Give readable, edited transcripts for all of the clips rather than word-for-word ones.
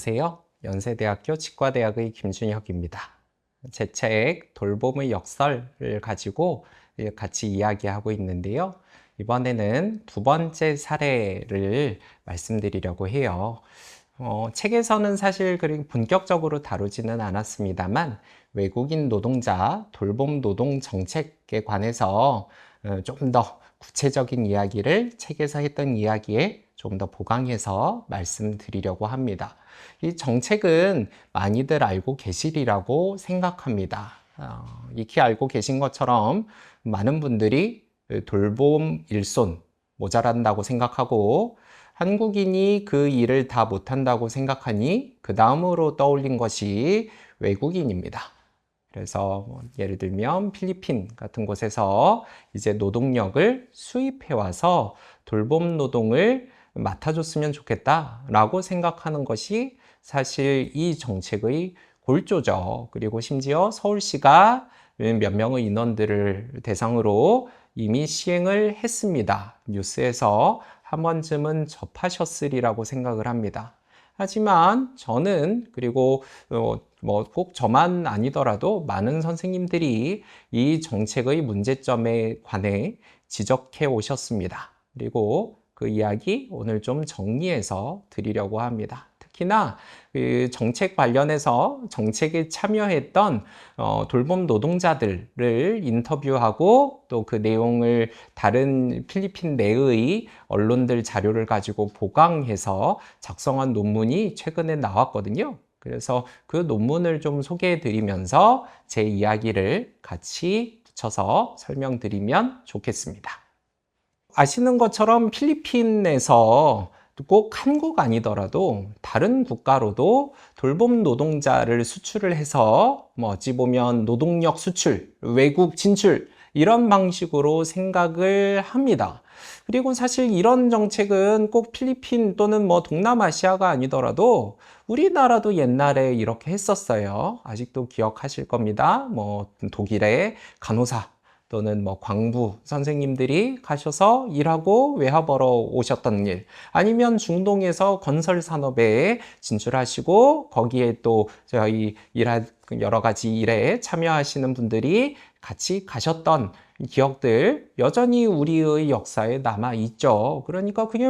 안녕하세요. 연세대학교 치과대학의 김준혁입니다. 제 책 돌봄의 역설을 가지고 같이 이야기하고 있는데요. 이번에는 두 번째 사례를 말씀드리려고 해요. 책에서는 사실 본격적으로 다루지는 않았습니다만 외국인 노동자 돌봄 노동 정책에 관해서 조금 더 구체적인 이야기를 책에서 했던 이야기에 좀 더 보강해서 말씀드리려고 합니다. 이 정책은 많이들 알고 계시리라고 생각합니다. 익히 알고 계신 것처럼 많은 분들이 돌봄 일손 모자란다고 생각하고 한국인이 그 일을 다 못한다고 생각하니 그 다음으로 떠올린 것이 외국인입니다. 그래서 예를 들면 필리핀 같은 곳에서 이제 노동력을 수입해 와서 돌봄 노동을 맡아줬으면 좋겠다라고 생각하는 것이 사실 이 정책의 골조죠. 그리고 심지어 서울시가 몇 명의 인원들을 대상으로 이미 시행을 했습니다. 뉴스에서 한 번쯤은 접하셨으리라고 생각을 합니다. 하지만 저는 그리고 꼭 저만 아니더라도 많은 선생님들이 이 정책의 문제점에 관해 지적해 오셨습니다. 그리고 그 이야기 오늘 좀 정리해서 드리려고 합니다. 특히나 그 정책 관련해서 정책에 참여했던 돌봄 노동자들을 인터뷰하고 또 그 내용을 다른 필리핀 내의 언론들 자료를 가지고 보강해서 작성한 논문이 최근에 나왔거든요. 그래서 그 논문을 좀 소개해 드리면서 제 이야기를 같이 붙여서 설명드리면 좋겠습니다. 아시는 것처럼 필리핀에서 꼭 한국 아니더라도 다른 국가로도 돌봄 노동자를 수출을 해서 어찌 보면 노동력 수출, 외국 진출 이런 방식으로 생각을 합니다. 그리고 사실 이런 정책은 꼭 필리핀 또는 동남아시아가 아니더라도 우리나라도 옛날에 이렇게 했었어요. 아직도 기억하실 겁니다. 독일의 간호사 또는 광부 선생님들이 가셔서 일하고 외화벌어 오셨던 일, 아니면 중동에서 건설 산업에 진출하시고 거기에 또 저희 여러 가지 일에 참여하시는 분들이 같이 가셨던 기억들 여전히 우리의 역사에 남아 있죠. 그러니까 그게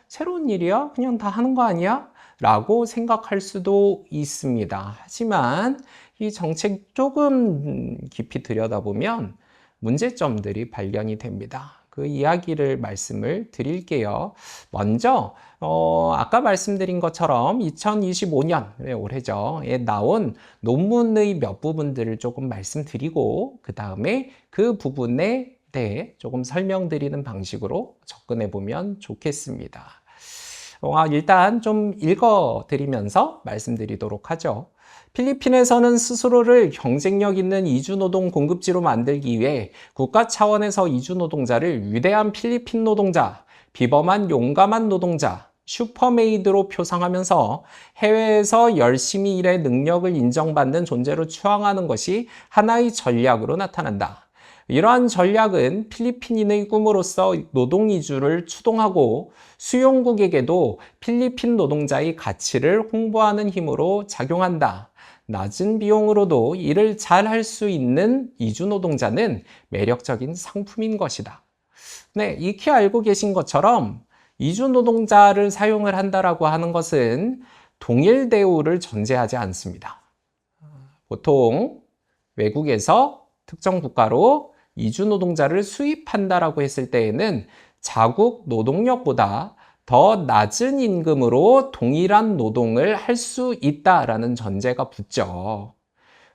새로운 일이야? 그냥 다 하는 거 아니야? 라고 생각할 수도 있습니다. 하지만 이 정책 조금 깊이 들여다보면 문제점들이 발견이 됩니다. 그 이야기를 말씀을 드릴게요. 먼저 아까 말씀드린 것처럼 2025년 올해죠에 나온 논문의 몇 부분들을 조금 말씀드리고 그 다음에 그 부분에 대해 조금 설명드리는 방식으로 접근해 보면 좋겠습니다. 일단 좀 읽어드리면서 말씀드리도록 하죠. 필리핀에서는 스스로를 경쟁력 있는 이주노동 공급지로 만들기 위해 국가 차원에서 이주노동자를 위대한 필리핀 노동자, 비범한 용감한 노동자, 슈퍼메이드로 표상하면서 해외에서 열심히 일해 능력을 인정받는 존재로 추앙하는 것이 하나의 전략으로 나타난다. 이러한 전략은 필리핀인의 꿈으로서 노동 이주를 추동하고 수용국에게도 필리핀 노동자의 가치를 홍보하는 힘으로 작용한다. 낮은 비용으로도 일을 잘 할 수 있는 이주 노동자는 매력적인 상품인 것이다. 네, 익히 알고 계신 것처럼 이주 노동자를 사용을 한다라고 하는 것은 동일 대우를 전제하지 않습니다. 보통 외국에서 특정 국가로 이주 노동자를 수입한다라고 했을 때에는 자국 노동력보다 더 낮은 임금으로 동일한 노동을 할 수 있다라는 전제가 붙죠.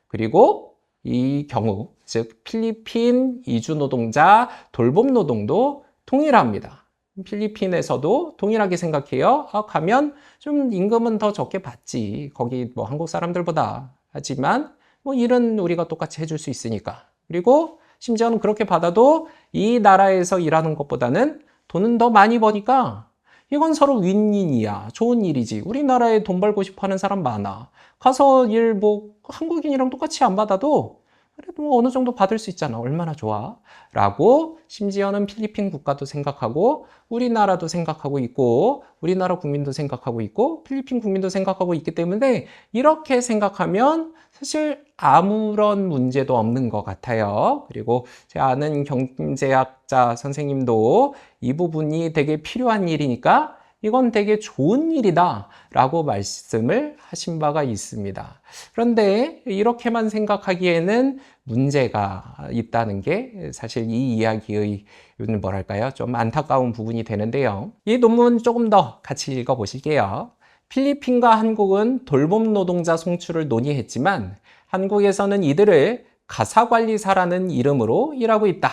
그리고 이 경우, 즉 필리핀 이주 노동자 돌봄 노동도 동일합니다. 필리핀에서도 동일하게 생각해요. 가면 좀 임금은 더 적게 받지. 거기 한국 사람들보다. 하지만 일은 우리가 똑같이 해줄 수 있으니까. 그리고 심지어는 그렇게 받아도 이 나라에서 일하는 것보다는 돈은 더 많이 버니까 이건 서로 윈윈이야. 좋은 일이지. 우리나라에 돈 벌고 싶어 하는 사람 많아. 가서 일 한국인이랑 똑같이 안 받아도 그래도 뭐 어느 정도 받을 수 있잖아. 얼마나 좋아. 라고 심지어는 필리핀 국가도 생각하고 우리나라도 생각하고 있고 우리나라 국민도 생각하고 있고 필리핀 국민도 생각하고 있기 때문에 이렇게 생각하면 사실 아무런 문제도 없는 것 같아요. 그리고 제 아는 경제학자 선생님도 이 부분이 되게 필요한 일이니까 이건 되게 좋은 일이다 라고 말씀을 하신 바가 있습니다. 그런데 이렇게만 생각하기에는 문제가 있다는 게 사실 이 이야기의 뭐랄까요? 좀 안타까운 부분이 되는데요. 이 논문 조금 더 같이 읽어보실게요. 필리핀과 한국은 돌봄 노동자 송출을 논의했지만 한국에서는 이들을 가사관리사라는 이름으로 일하고 있다.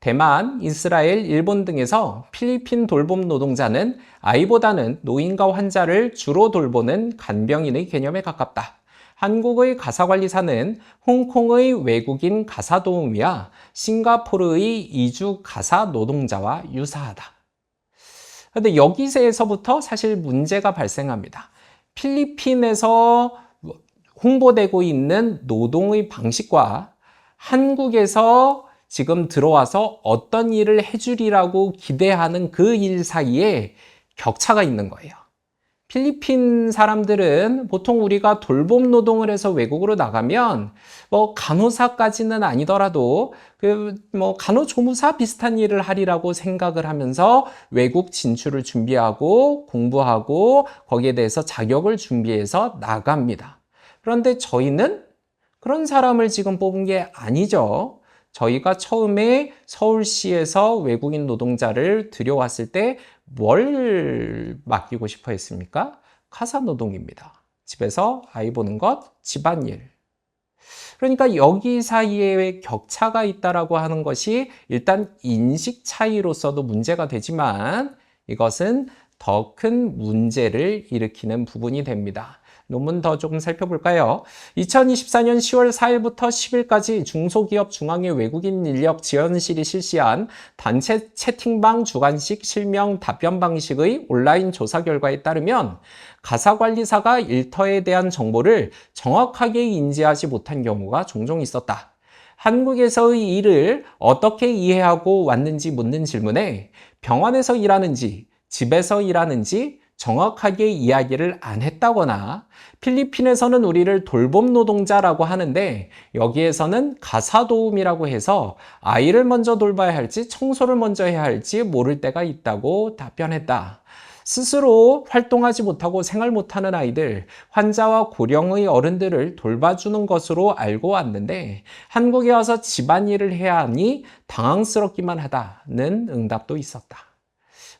대만, 이스라엘, 일본 등에서 필리핀 돌봄 노동자는 아이보다는 노인과 환자를 주로 돌보는 간병인의 개념에 가깝다. 한국의 가사관리사는 홍콩의 외국인 가사도우미와 싱가포르의 이주 가사 노동자와 유사하다. 그런데 여기서부터 사실 문제가 발생합니다. 필리핀에서 홍보되고 있는 노동의 방식과 한국에서 지금 들어와서 어떤 일을 해주리라고 기대하는 그 일 사이에 격차가 있는 거예요. 필리핀 사람들은 보통 우리가 돌봄 노동을 해서 외국으로 나가면 뭐 간호사까지는 아니더라도 뭐 간호조무사 비슷한 일을 하리라고 생각을 하면서 외국 진출을 준비하고 공부하고 거기에 대해서 자격을 준비해서 나갑니다. 그런데 저희는 그런 사람을 지금 뽑은 게 아니죠. 저희가 처음에 서울시에서 외국인 노동자를 들여왔을 때 뭘 맡기고 싶어 했습니까? 가사노동입니다. 집에서 아이 보는 것, 집안일. 그러니까 여기 사이에 격차가 있다라고 하는 것이 일단 인식 차이로서도 문제가 되지만 이것은 더 큰 문제를 일으키는 부분이 됩니다. 논문 더 조금 살펴볼까요? 2024년 10월 4일부터 10일까지 중소기업 중앙회 외국인 인력 지원실이 실시한 단체 채팅방 주관식 실명 답변 방식의 온라인 조사 결과에 따르면 가사관리사가 일터에 대한 정보를 정확하게 인지하지 못한 경우가 종종 있었다. 한국에서의 일을 어떻게 이해하고 왔는지 묻는 질문에 병원에서 일하는지 집에서 일하는지 정확하게 이야기를 안 했다거나 필리핀에서는 우리를 돌봄 노동자라고 하는데 여기에서는 가사도움이라고 해서 아이를 먼저 돌봐야 할지 청소를 먼저 해야 할지 모를 때가 있다고 답변했다. 스스로 활동하지 못하고 생활 못하는 아이들, 환자와 고령의 어른들을 돌봐주는 것으로 알고 왔는데 한국에 와서 집안일을 해야 하니 당황스럽기만 하다는 응답도 있었다.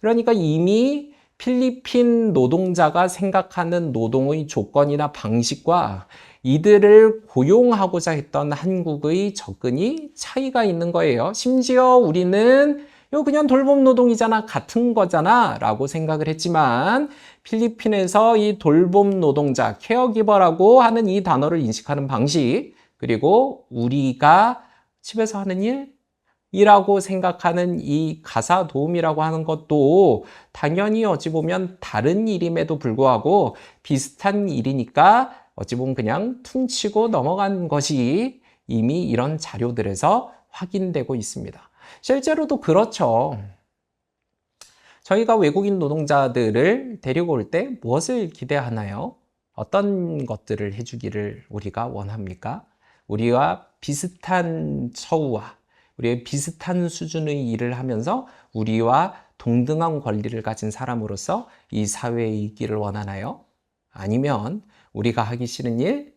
그러니까 이미 필리핀 노동자가 생각하는 노동의 조건이나 방식과 이들을 고용하고자 했던 한국의 접근이 차이가 있는 거예요. 심지어 우리는 이거 그냥 돌봄 노동이잖아, 같은 거잖아 라고 생각을 했지만 필리핀에서 이 돌봄 노동자, 케어기버라고 하는 이 단어를 인식하는 방식, 그리고 우리가 집에서 하는 일이라고 생각하는 이 가사 도움이라고 하는 것도 당연히 어찌 보면 다른 일임에도 불구하고 비슷한 일이니까 어찌 보면 그냥 퉁치고 넘어간 것이 이미 이런 자료들에서 확인되고 있습니다. 실제로도 그렇죠. 저희가 외국인 노동자들을 데리고 올 때 무엇을 기대하나요? 어떤 것들을 해주기를 우리가 원합니까? 우리와 비슷한 처우와 우리의 비슷한 수준의 일을 하면서 우리와 동등한 권리를 가진 사람으로서 이 사회에 있기를 원하나요? 아니면 우리가 하기 싫은 일,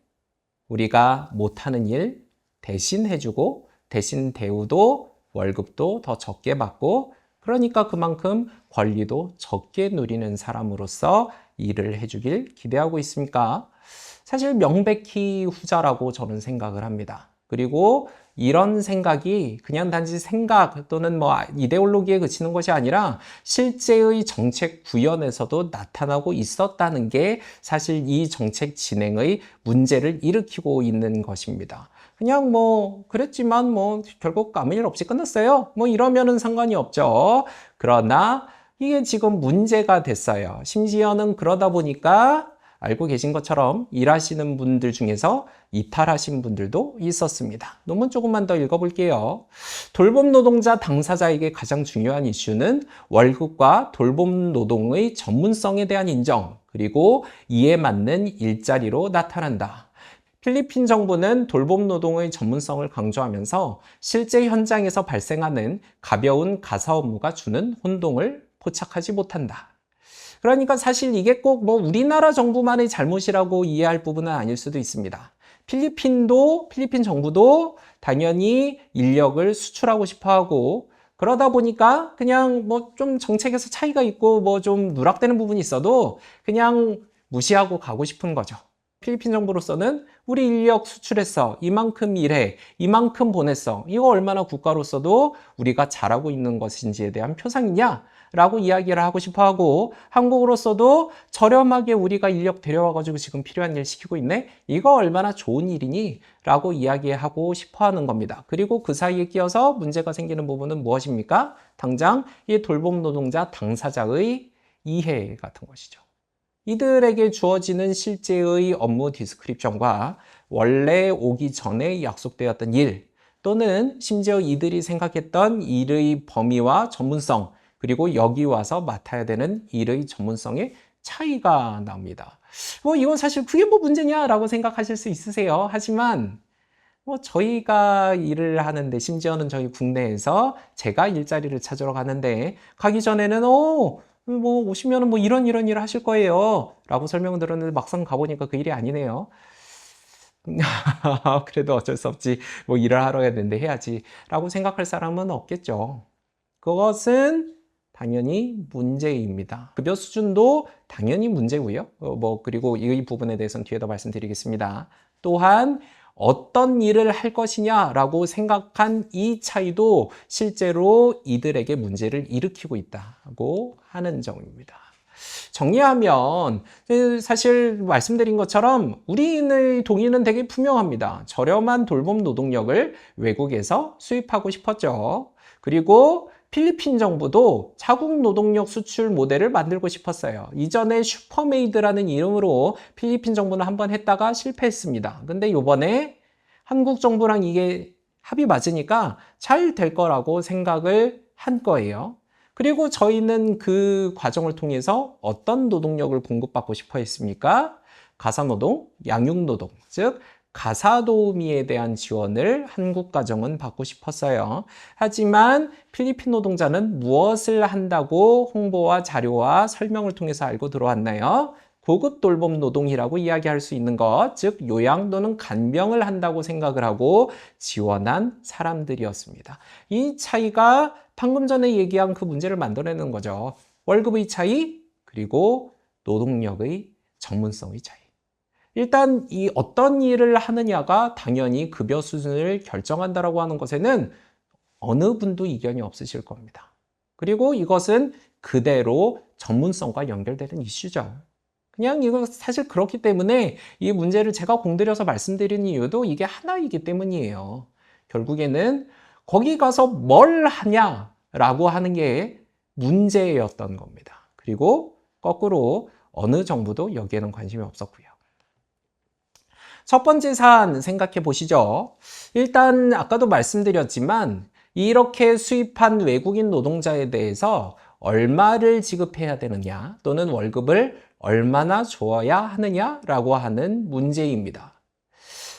우리가 못하는 일 대신 해주고 대신 대우도 월급도 더 적게 받고 그러니까 그만큼 권리도 적게 누리는 사람으로서 일을 해주길 기대하고 있습니까? 사실 명백히 후자라고 저는 생각을 합니다. 그리고 이런 생각이 그냥 단지 생각 또는 뭐 이데올로기에 그치는 것이 아니라 실제의 정책 구현에서도 나타나고 있었다는 게 사실 이 정책 진행의 문제를 일으키고 있는 것입니다. 그냥 뭐 그랬지만 뭐 결국 아무 일 없이 끝났어요. 뭐 이러면은 상관이 없죠. 그러나 이게 지금 문제가 됐어요. 심지어는 그러다 보니까 알고 계신 것처럼 일하시는 분들 중에서 이탈하신 분들도 있었습니다. 논문 조금만 더 읽어볼게요. 돌봄 노동자 당사자에게 가장 중요한 이슈는 월급과 돌봄 노동의 전문성에 대한 인정, 그리고 이에 맞는 일자리로 나타난다. 필리핀 정부는 돌봄 노동의 전문성을 강조하면서 실제 현장에서 발생하는 가벼운 가사 업무가 주는 혼동을 포착하지 못한다. 그러니까 사실 이게 꼭 뭐 우리나라 정부만의 잘못이라고 이해할 부분은 아닐 수도 있습니다. 필리핀 정부도 당연히 인력을 수출하고 싶어 하고, 그러다 보니까 그냥 뭐 좀 정책에서 차이가 있고 뭐 좀 누락되는 부분이 있어도 그냥 무시하고 가고 싶은 거죠. 필리핀 정부로서는 우리 인력 수출했어, 이만큼 일해, 이만큼 보냈어, 이거 얼마나 국가로서도 우리가 잘하고 있는 것인지에 대한 표상이냐? 라고 이야기를 하고 싶어 하고, 한국으로서도 저렴하게 우리가 인력 데려와가지고 지금 필요한 일 시키고 있네? 이거 얼마나 좋은 일이니? 라고 이야기하고 싶어 하는 겁니다. 그리고 그 사이에 끼어서 문제가 생기는 부분은 무엇입니까? 당장 이 돌봄 노동자 당사자의 이해 같은 것이죠. 이들에게 주어지는 실제의 업무 디스크립션과 원래 오기 전에 약속되었던 일, 또는 심지어 이들이 생각했던 일의 범위와 전문성, 그리고 여기 와서 맡아야 되는 일의 전문성의 차이가 나옵니다. 이건 사실 그게 뭐 문제냐라고 생각하실 수 있으세요. 하지만 저희가 일을 하는데, 심지어는 저희 국내에서 제가 일자리를 찾으러 가는데, 가기 전에는 오시면은 뭐 이런 일을 하실 거예요 라고 설명을 들었는데, 막상 가보니까 그 일이 아니네요. 그래도 어쩔 수 없지, 뭐 일을 하러 가야 되는데 해야지 라고 생각할 사람은 없겠죠. 그것은 당연히 문제입니다. 급여 수준도 당연히 문제고요. 그리고 이 부분에 대해서는 뒤에 더 말씀드리겠습니다. 또한 어떤 일을 할 것이냐라고 생각한 이 차이도 실제로 이들에게 문제를 일으키고 있다고 하는 점입니다. 정리하면 사실 말씀드린 것처럼 우리의 동의는 되게 분명합니다. 저렴한 돌봄 노동력을 외국에서 수입하고 싶었죠. 그리고 필리핀 정부도 자국 노동력 수출 모델을 만들고 싶었어요. 이전에 슈퍼메이드라는 이름으로 필리핀 정부는 한번 했다가 실패했습니다. 근데 이번에 한국 정부랑 이게 합이 맞으니까 잘 될 거라고 생각을 한 거예요. 그리고 저희는 그 과정을 통해서 어떤 노동력을 공급받고 싶어 했습니까? 가사노동, 양육노동, 즉 가사도우미에 대한 지원을 한국 가정은 받고 싶었어요. 하지만 필리핀 노동자는 무엇을 한다고 홍보와 자료와 설명을 통해서 알고 들어왔나요? 고급 돌봄 노동이라고 이야기할 수 있는 것, 즉 요양 또는 간병을 한다고 생각을 하고 지원한 사람들이었습니다. 이 차이가 방금 전에 얘기한 그 문제를 만들어내는 거죠. 월급의 차이, 그리고 노동력의 전문성의 차이. 일단 이 어떤 일을 하느냐가 당연히 급여 수준을 결정한다라고 하는 것에는 어느 분도 이견이 없으실 겁니다. 그리고 이것은 그대로 전문성과 연결되는 이슈죠. 그냥 이거 사실 그렇기 때문에 이 문제를 제가 공들여서 말씀드리는 이유도 이게 하나이기 때문이에요. 결국에는 거기 가서 뭘 하냐라고 하는 게 문제였던 겁니다. 그리고 거꾸로 어느 정부도 여기에는 관심이 없었고요. 첫 번째 사안 생각해 보시죠. 일단 아까도 말씀드렸지만 이렇게 수입한 외국인 노동자에 대해서 얼마를 지급해야 되느냐, 또는 월급을 얼마나 줘야 하느냐라고 하는 문제입니다.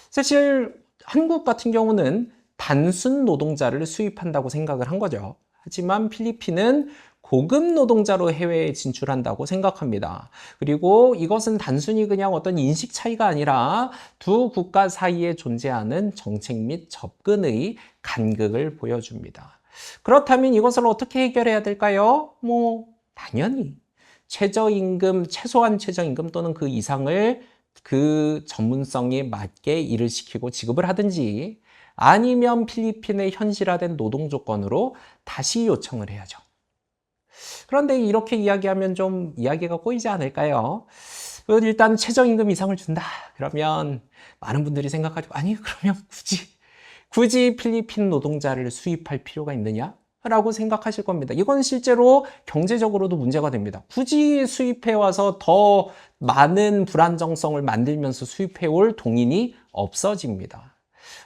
사실 한국 같은 경우는 단순 노동자를 수입한다고 생각을 한 거죠. 하지만 필리핀은 고급 노동자로 해외에 진출한다고 생각합니다. 그리고 이것은 단순히 그냥 어떤 인식 차이가 아니라 두 국가 사이에 존재하는 정책 및 접근의 간극을 보여줍니다. 그렇다면 이것을 어떻게 해결해야 될까요? 당연히 최소한 최저임금 또는 그 이상을 그 전문성에 맞게 일을 시키고 지급을 하든지, 아니면 필리핀의 현실화된 노동 조건으로 다시 요청을 해야죠. 그런데 이렇게 이야기하면 좀 이야기가 꼬이지 않을까요? 일단 최저임금 이상을 준다. 그러면 많은 분들이 생각하죠. 아니, 그러면 굳이 필리핀 노동자를 수입할 필요가 있느냐? 라고 생각하실 겁니다. 이건 실제로 경제적으로도 문제가 됩니다. 굳이 수입해 와서 더 많은 불안정성을 만들면서 수입해 올 동인이 없어집니다.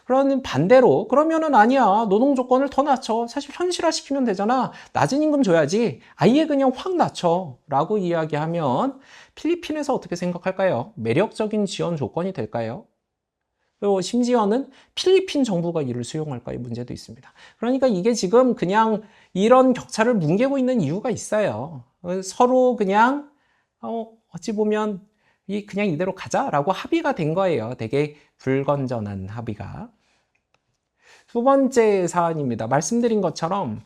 그러면 반대로 그러면은 아니야, 노동 조건을 더 낮춰, 사실 현실화 시키면 되잖아, 낮은 임금 줘야지, 아예 그냥 확 낮춰 라고 이야기하면 필리핀에서 어떻게 생각할까요? 매력적인 지원 조건이 될까요? 그리고 심지어는 필리핀 정부가 이를 수용할까의 문제도 있습니다. 그러니까 이게 지금 그냥 이런 격차를 뭉개고 있는 이유가 있어요. 서로 그냥 어찌 보면 그냥 이대로 가자라고 합의가 된 거예요. 되게 불건전한 합의가. 두 번째 사안입니다. 말씀드린 것처럼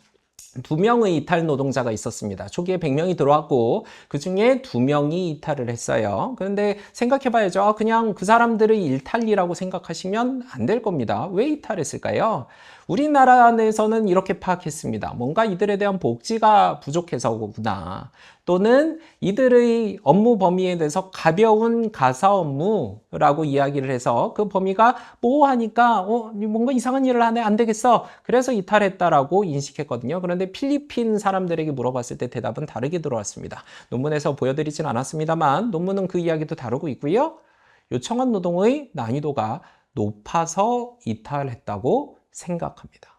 2명의 이탈 노동자가 있었습니다. 초기에 100명이 들어왔고 그중에 2명이 이탈을 했어요. 그런데 생각해 봐야죠. 그냥 그 사람들의 일탈이라고 생각하시면 안 될 겁니다. 왜 이탈했을까요? 우리나라 내에서는 이렇게 파악했습니다. 뭔가 이들에 대한 복지가 부족해서구나. 또는 이들의 업무 범위에 대해서 가벼운 가사 업무라고 이야기를 해서 그 범위가 모호하니까 뭔가 이상한 일을 하네, 안 되겠어, 그래서 이탈했다라고 인식했거든요. 그런데 필리핀 사람들에게 물어봤을 때 대답은 다르게 들어왔습니다. 논문에서 보여드리진 않았습니다만 논문은 그 이야기도 다루고 있고요. 요청한 노동의 난이도가 높아서 이탈했다고 생각합니다.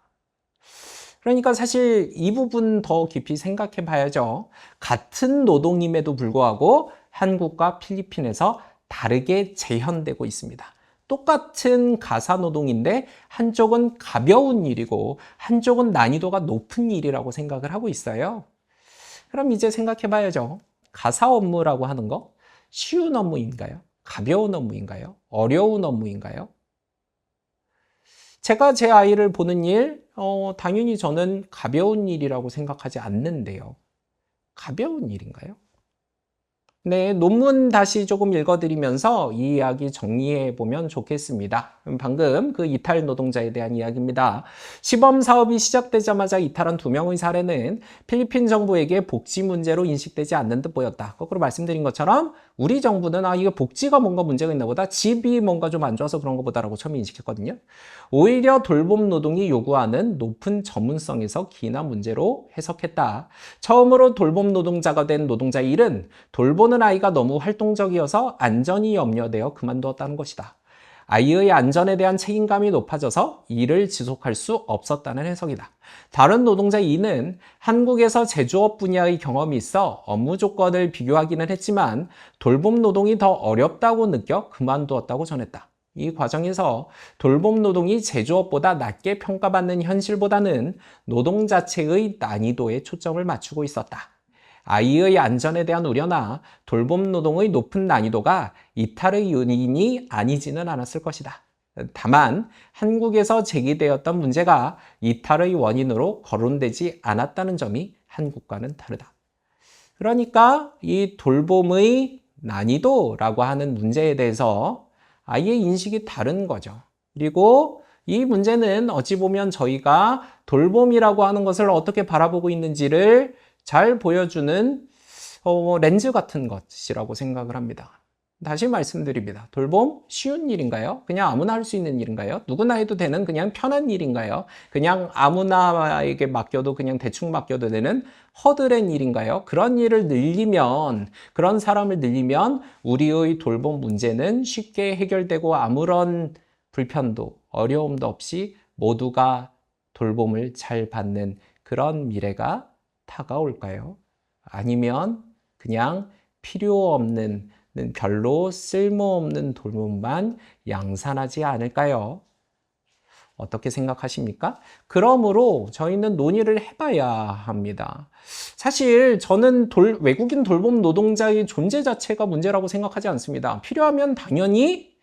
그러니까 사실 이 부분 더 깊이 생각해 봐야죠. 같은 노동임에도 불구하고 한국과 필리핀에서 다르게 재현되고 있습니다. 똑같은 가사 노동인데 한쪽은 가벼운 일이고 한쪽은 난이도가 높은 일이라고 생각을 하고 있어요. 그럼 이제 생각해 봐야죠. 가사 업무라고 하는 거 쉬운 업무인가요? 가벼운 업무인가요? 어려운 업무인가요? 제가 제 아이를 보는 일, 당연히 저는 가벼운 일이라고 생각하지 않는데요. 가벼운 일인가요? 네, 논문 다시 조금 읽어드리면서 이 이야기 정리해 보면 좋겠습니다. 방금 그 이탈 노동자에 대한 이야기입니다. 시범 사업이 시작되자마자 이탈한 2명의 사례는 필리핀 정부에게 복지 문제로 인식되지 않는 듯 보였다. 거꾸로 말씀드린 것처럼 우리 정부는 이게 복지가 뭔가 문제가 있나 보다, 집이 뭔가 좀 안 좋아서 그런 것보다라고 처음에 인식했거든요. 오히려 돌봄 노동이 요구하는 높은 전문성에서 기인한 문제로 해석했다. 처음으로 돌봄 노동자가 된 노동자의 일은 돌보는 아이가 너무 활동적이어서 안전이 염려되어 그만두었다는 것이다. 아이의 안전에 대한 책임감이 높아져서 일을 지속할 수 없었다는 해석이다. 다른 노동자 2는 한국에서 제조업 분야의 경험이 있어 업무 조건을 비교하기는 했지만 돌봄 노동이 더 어렵다고 느껴 그만두었다고 전했다. 이 과정에서 돌봄 노동이 제조업보다 낮게 평가받는 현실보다는 노동 자체의 난이도에 초점을 맞추고 있었다. 아이의 안전에 대한 우려나 돌봄 노동의 높은 난이도가 이탈의 요인이 아니지는 않았을 것이다. 다만 한국에서 제기되었던 문제가 이탈의 원인으로 거론되지 않았다는 점이 한국과는 다르다. 그러니까 이 돌봄의 난이도라고 하는 문제에 대해서 아예 인식이 다른 거죠. 그리고 이 문제는 어찌 보면 저희가 돌봄이라고 하는 것을 어떻게 바라보고 있는지를 잘 보여주는 렌즈 같은 것이라고 생각을 합니다. 다시 말씀드립니다. 돌봄 쉬운 일인가요? 그냥 아무나 할 수 있는 일인가요? 누구나 해도 되는 그냥 편한 일인가요? 그냥 아무나에게 맡겨도 그냥 대충 맡겨도 되는 허드렛 일인가요? 그런 일을 늘리면, 그런 사람을 늘리면 우리의 돌봄 문제는 쉽게 해결되고 아무런 불편도 어려움도 없이 모두가 돌봄을 잘 받는 그런 미래가 다가올까요? 아니면 그냥 필요 없는, 별로 쓸모없는 돌봄만 양산하지 않을까요? 어떻게 생각하십니까? 그러므로 저희는 논의를 해봐야 합니다. 사실 저는 외국인 돌봄 노동자의 존재 자체가 문제라고 생각하지 않습니다. 필요하면 당연히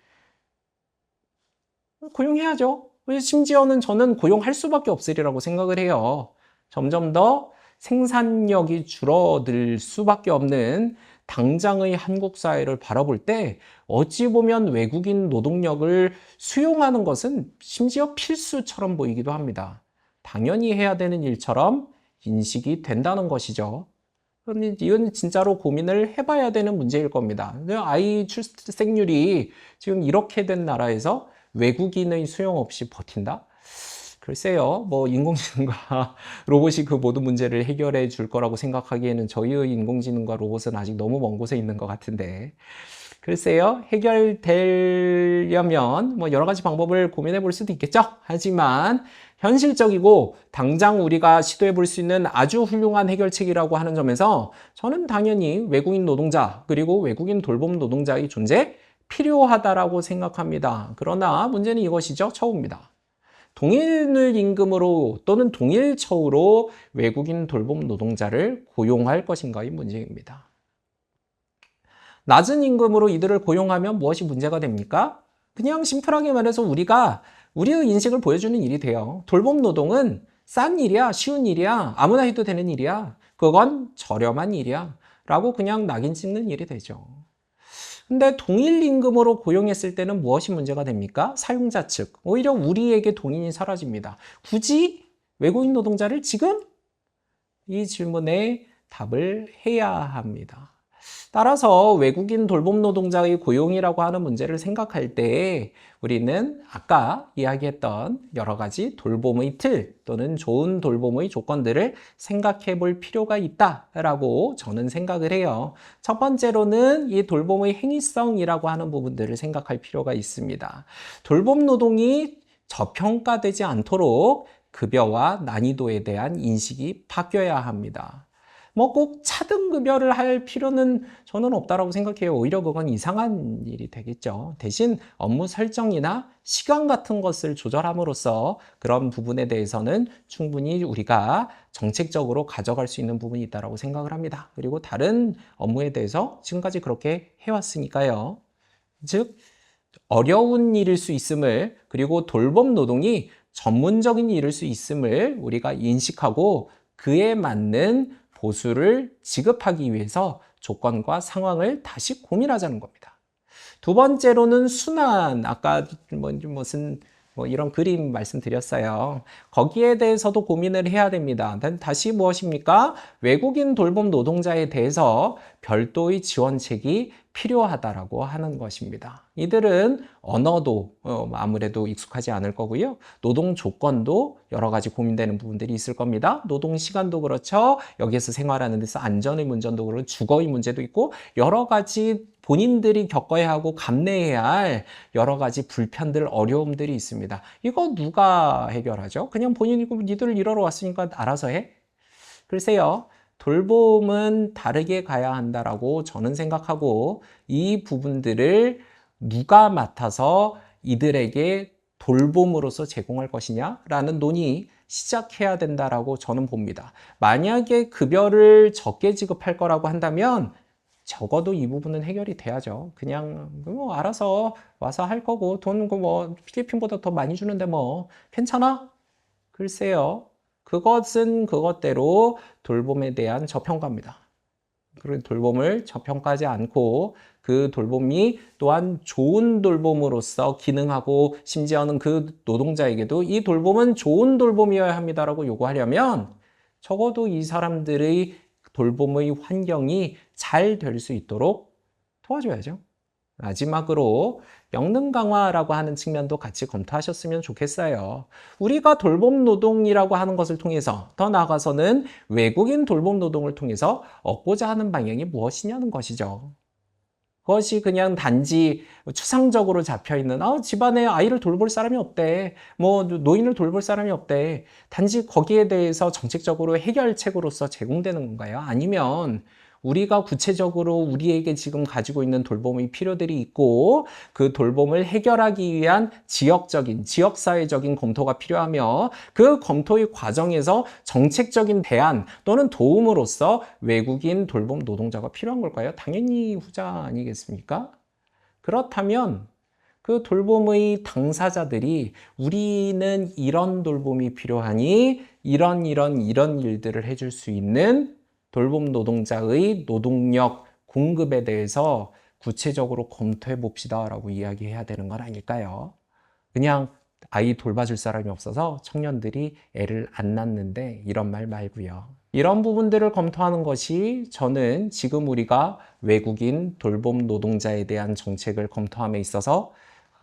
고용해야죠. 심지어는 저는 고용할 수밖에 없으리라고 생각을 해요. 점점 더 생산력이 줄어들 수밖에 없는 당장의 한국 사회를 바라볼 때 어찌 보면 외국인 노동력을 수용하는 것은 심지어 필수처럼 보이기도 합니다. 당연히 해야 되는 일처럼 인식이 된다는 것이죠. 이건 진짜로 고민을 해봐야 되는 문제일 겁니다. 아이 출생률이 지금 이렇게 된 나라에서 외국인의 수용 없이 버틴다? 글쎄요, 뭐 인공지능과 로봇이 그 모든 문제를 해결해 줄 거라고 생각하기에는 저희의 인공지능과 로봇은 아직 너무 먼 곳에 있는 것 같은데, 글쎄요, 해결되려면 뭐 여러 가지 방법을 고민해 볼 수도 있겠죠. 하지만 현실적이고 당장 우리가 시도해 볼 수 있는 아주 훌륭한 해결책이라고 하는 점에서 저는 당연히 외국인 노동자 그리고 외국인 돌봄 노동자의 존재 필요하다라고 생각합니다. 그러나 문제는 이것이죠. 처우입니다. 동일 임금으로 또는 동일 처우로 외국인 돌봄 노동자를 고용할 것인가의 문제입니다. 낮은 임금으로 이들을 고용하면 무엇이 문제가 됩니까? 그냥 심플하게 말해서 우리가 우리의 인식을 보여주는 일이 돼요. 돌봄 노동은 싼 일이야, 쉬운 일이야, 아무나 해도 되는 일이야. 그건 저렴한 일이야. 라고 그냥 낙인 찍는 일이 되죠. 근데 동일 임금으로 고용했을 때는 무엇이 문제가 됩니까? 사용자 측. 오히려 우리에게 동인이 사라집니다. 굳이 외국인 노동자를 지금? 이 질문에 답을 해야 합니다. 따라서 외국인 돌봄 노동자의 고용이라고 하는 문제를 생각할 때 우리는 아까 이야기했던 여러 가지 돌봄의 틀 또는 좋은 돌봄의 조건들을 생각해 볼 필요가 있다라고 저는 생각을 해요. 첫 번째로는 이 돌봄의 행위성이라고 하는 부분들을 생각할 필요가 있습니다. 돌봄 노동이 저평가되지 않도록 급여와 난이도에 대한 인식이 바뀌어야 합니다. 뭐 꼭 차등급여를 할 필요는 저는 없다라고 생각해요. 오히려 그건 이상한 일이 되겠죠. 대신 업무 설정이나 시간 같은 것을 조절함으로써 그런 부분에 대해서는 충분히 우리가 정책적으로 가져갈 수 있는 부분이 있다고 생각을 합니다. 그리고 다른 업무에 대해서 지금까지 그렇게 해왔으니까요. 즉 어려운 일일 수 있음을 그리고 돌봄 노동이 전문적인 일일 수 있음을 우리가 인식하고 그에 맞는 보수를 지급하기 위해서 조건과 상황을 다시 고민하자는 겁니다. 두 번째로는 순환, 아까 무슨 이런 그림 말씀드렸어요. 거기에 대해서도 고민을 해야 됩니다. 다시 무엇입니까? 외국인 돌봄 노동자에 대해서 별도의 지원책이 필요하다라고 하는 것입니다. 이들은 언어도 아무래도 익숙하지 않을 거고요. 노동 조건도 여러 가지 고민되는 부분들이 있을 겁니다. 노동 시간도 그렇죠. 여기에서 생활하는 데서 안전의 문제도 그렇고 주거의 문제도 있고 여러 가지 본인들이 겪어야 하고 감내해야 할 여러 가지 불편들, 어려움들이 있습니다. 이거 누가 해결하죠? 그냥 본인이 니들 일하러 왔으니까 알아서 해? 글쎄요. 돌봄은 다르게 가야 한다라고 저는 생각하고 이 부분들을 누가 맡아서 이들에게 돌봄으로서 제공할 것이냐라는 논의 시작해야 된다라고 저는 봅니다. 만약에 급여를 적게 지급할 거라고 한다면 적어도 이 부분은 해결이 돼야죠. 그냥 뭐 알아서 와서 할 거고 돈 뭐 필리핀보다 더 많이 주는데 뭐 괜찮아? 글쎄요. 그것은 그것대로 돌봄에 대한 저평가입니다. 그리고 돌봄을 저평가하지 않고 그 돌봄이 또한 좋은 돌봄으로서 기능하고 심지어는 그 노동자에게도 이 돌봄은 좋은 돌봄이어야 합니다라고 요구하려면 적어도 이 사람들의 돌봄의 환경이 잘 될 수 있도록 도와줘야죠. 마지막으로 명능 강화라고 하는 측면도 같이 검토하셨으면 좋겠어요. 우리가 돌봄 노동이라고 하는 것을 통해서 더 나아가서는 외국인 돌봄 노동을 통해서 얻고자 하는 방향이 무엇이냐는 것이죠. 그것이 그냥 단지 추상적으로 잡혀있는 집안에 아이를 돌볼 사람이 없대. 뭐 노인을 돌볼 사람이 없대. 단지 거기에 대해서 정책적으로 해결책으로서 제공되는 건가요? 아니면 우리가 구체적으로 우리에게 지금 가지고 있는 돌봄의 필요들이 있고 그 돌봄을 해결하기 위한 지역적인, 지역사회적인 검토가 필요하며 그 검토의 과정에서 정책적인 대안 또는 도움으로서 외국인 돌봄 노동자가 필요한 걸까요? 당연히 후자 아니겠습니까? 그렇다면 그 돌봄의 당사자들이 우리는 이런 돌봄이 필요하니 이런 일들을 해줄 수 있는 돌봄 노동자의 노동력 공급에 대해서 구체적으로 검토해 봅시다 라고 이야기해야 되는 건 아닐까요? 그냥 아이 돌봐줄 사람이 없어서 청년들이 애를 안 낳는데 이런 말 말고요. 이런 부분들을 검토하는 것이 저는 지금 우리가 외국인 돌봄 노동자에 대한 정책을 검토함에 있어서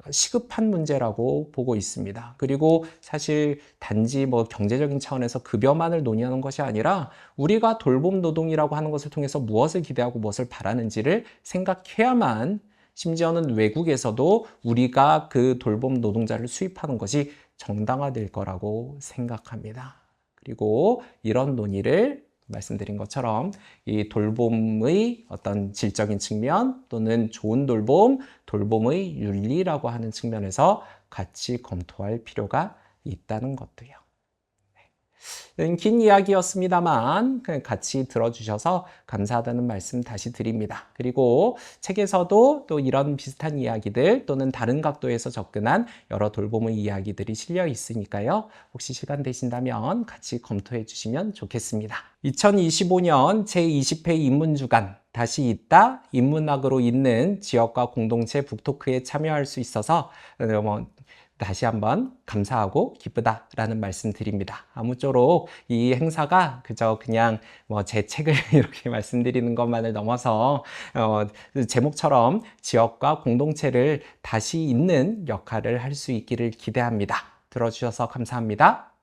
시급한 문제라고 보고 있습니다. 그리고 사실 단지 뭐 경제적인 차원에서 급여만을 논의하는 것이 아니라 우리가 돌봄 노동이라고 하는 것을 통해서 무엇을 기대하고 무엇을 바라는지를 생각해야만 심지어는 외국에서도 우리가 그 돌봄 노동자를 수입하는 것이 정당화될 거라고 생각합니다. 그리고 이런 논의를 말씀드린 것처럼 이 돌봄의 어떤 질적인 측면 또는 좋은 돌봄, 돌봄의 윤리라고 하는 측면에서 같이 검토할 필요가 있다는 것도요. 긴 이야기였습니다만 같이 들어주셔서 감사하다는 말씀 다시 드립니다. 그리고 책에서도 또 이런 비슷한 이야기들 또는 다른 각도에서 접근한 여러 돌봄의 이야기들이 실려 있으니까요. 혹시 시간 되신다면 같이 검토해 주시면 좋겠습니다. 2025년 제20회 인문주간 다시 있다 인문학으로 있는 지역과 공동체 북토크에 참여할 수 있어서 다시 한번 감사하고 기쁘다라는 말씀 드립니다. 아무쪼록 이 행사가 그냥 제 책을 이렇게 말씀드리는 것만을 넘어서 제목처럼 지역과 공동체를 다시 잇는 역할을 할 수 있기를 기대합니다. 들어주셔서 감사합니다.